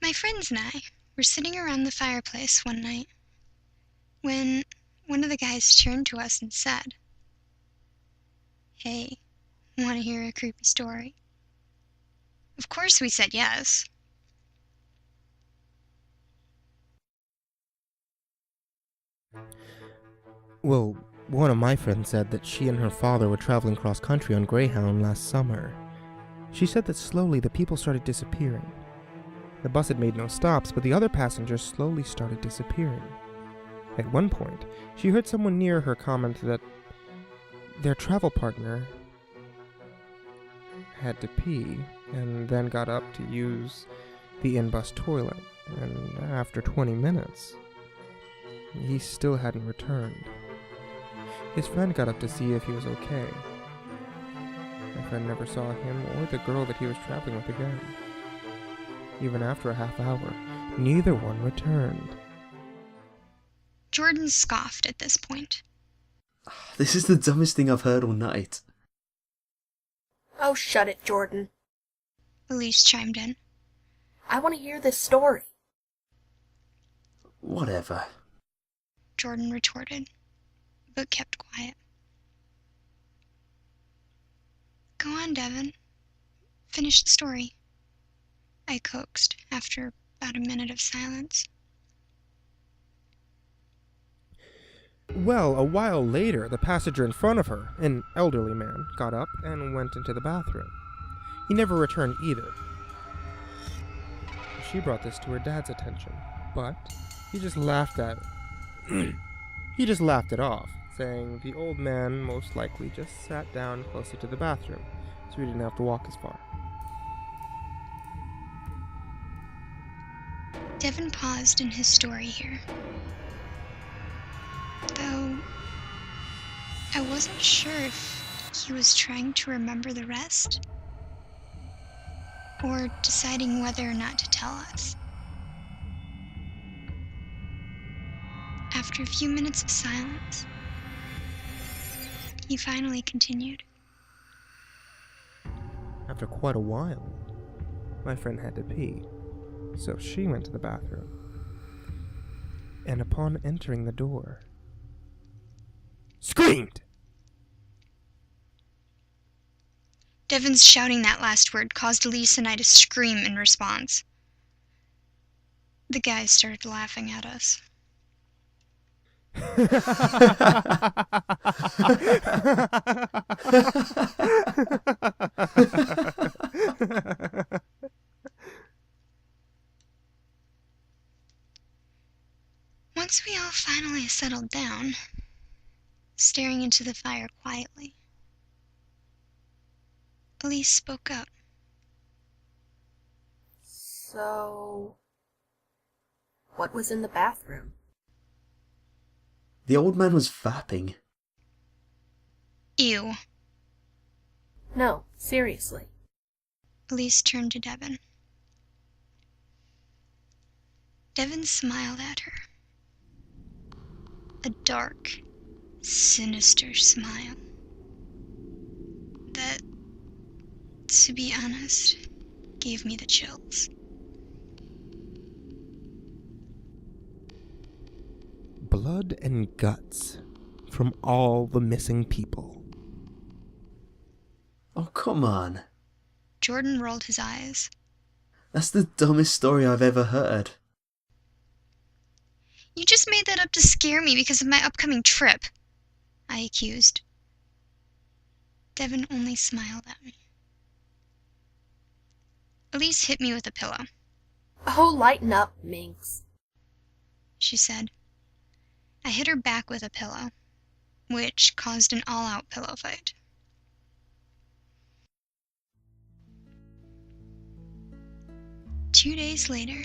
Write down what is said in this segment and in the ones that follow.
My friends and I were sitting around the fireplace one night when one of the guys turned to us and said, "Hey, want to hear a creepy story?" Of course we said yes. Well, one of my friends said that she and her father were traveling cross-country on Greyhound last summer. She said that slowly the people started disappearing. The bus had made no stops, but the other passengers slowly started disappearing. At one point, she heard someone near her comment that their travel partner had to pee and then got up to use the in-bus toilet, and after 20 minutes, he still hadn't returned. His friend got up to see if he was okay. My friend never saw him or the girl that he was traveling with again. Even after a half hour, neither one returned. Jordan scoffed at this point. This is the dumbest thing I've heard all night. Oh, shut it, Jordan. Elise chimed in. I want to hear this story. Whatever. Jordan retorted, but kept quiet. Go on, Devin. Finish the story, I coaxed after about a minute of silence. Well, a while later, the passenger in front of her, an elderly man, got up and went into the bathroom. He never returned either. She brought this to her dad's attention, but he just laughed at it. He just laughed it off, saying the old man most likely just sat down closer to the bathroom, so he didn't have to walk as far. Devin paused in his story here. Though I wasn't sure if he was trying to remember the rest or deciding whether or not to tell us. After a few minutes of silence, he finally continued. After quite a while, my friend had to pee, so she went to the bathroom. And upon entering the door, screamed! Devin's shouting that last word caused Elise and I to scream in response. The guys started laughing at us. Once we all finally settled down, staring into the fire quietly, Elise spoke up. So, what was in the bathroom? The old man was fapping. Ew. No, seriously. Elise turned to Devin. Devin smiled at her. A dark, sinister smile that, to be honest, gave me the chills. Blood and guts from all the missing people. Oh, come on. Jordan rolled his eyes. That's the dumbest story I've ever heard. You just made that up to scare me because of my upcoming trip, I accused. Devin only smiled at me. Elise hit me with a pillow. Oh, lighten up, Minx. She said. I hit her back with a pillow, which caused an all-out pillow fight. Two days later,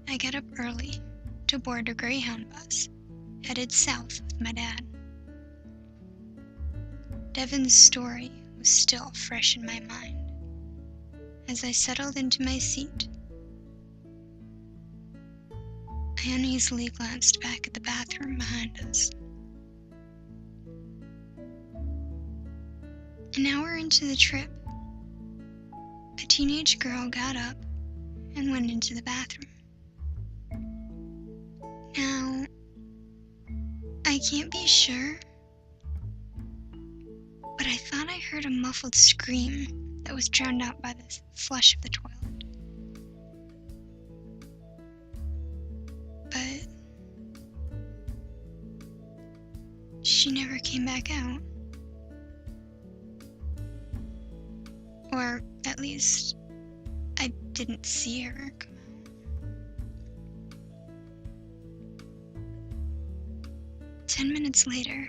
I got up early to board a Greyhound bus, headed south with my dad. Devin's story was still fresh in my mind. As I settled into my seat, I uneasily glanced back at the bathroom behind us. An hour into the trip, a teenage girl got up and went into the bathroom. I can't be sure, but I thought I heard a muffled scream that was drowned out by the flush of the toilet. But she never came back out. Or at least, I didn't see her come out. "10 minutes later,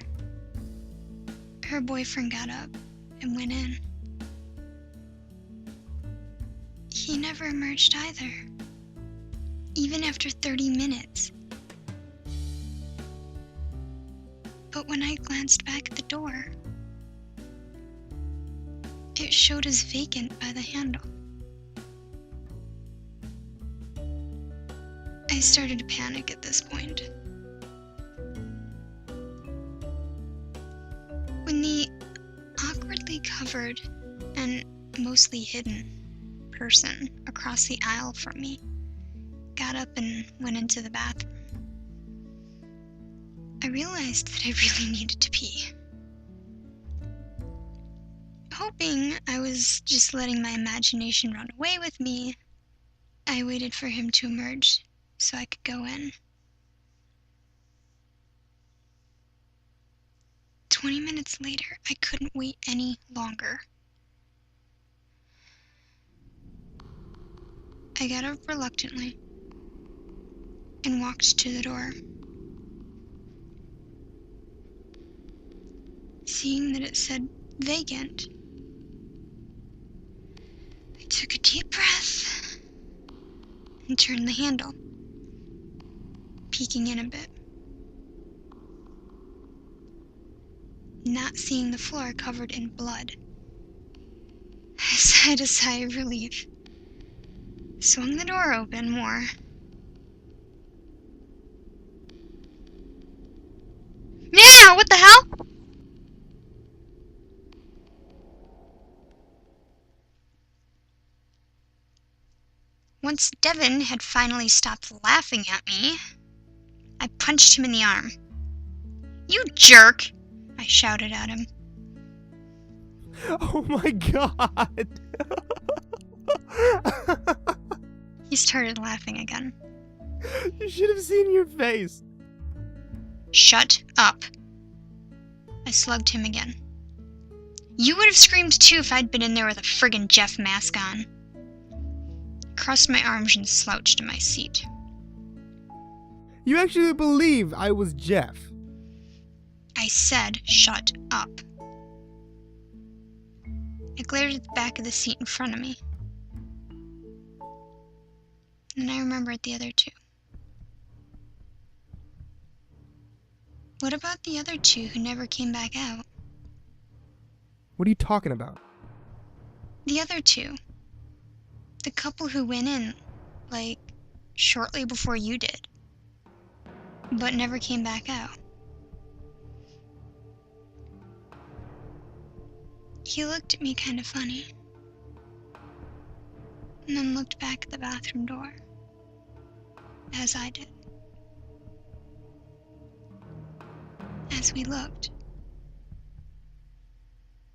her boyfriend got up and went in. He never emerged either, even after 30 minutes. But when I glanced back at the door, it showed as vacant by the handle. I started to panic at this point. When the awkwardly covered and mostly hidden person across the aisle from me got up and went into the bathroom, I realized that I really needed to pee. Hoping I was just letting my imagination run away with me, I waited for him to emerge so I could go in. 20 minutes later, I couldn't wait any longer. I got up reluctantly and walked to the door. Seeing that it said vacant, I took a deep breath and turned the handle, peeking in a bit. Not seeing the floor covered in blood, I sighed a sigh of relief, swung the door open more. Yeah, what the hell? Once Devin had finally stopped laughing at me, I punched him in the arm. "You jerk!" I shouted at him. Oh my god! He started laughing again. You should have seen your face. "Shut up." I slugged him again. "You would have screamed too if I'd been in there with a friggin' Jeff mask on." I crossed my arms and slouched in my seat. You actually believe I was Jeff? I said, "Shut up." I glared at the back of the seat in front of me. And I remembered the other two. What about the other two who never came back out? What are you talking about? The other two. The couple who went in, like, shortly before you did, but never came back out. He looked at me kind of funny, and then looked back at the bathroom door, as I did. As we looked,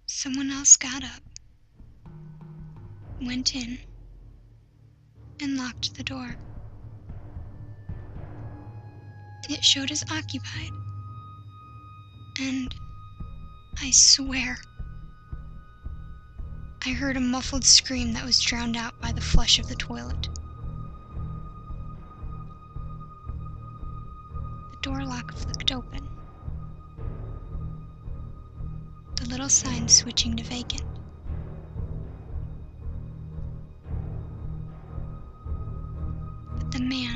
someone else got up, went in, and locked the door. It showed as occupied, and I swear, I heard a muffled scream that was drowned out by the flush of the toilet. The door lock flicked open, the little sign switching to vacant. But the man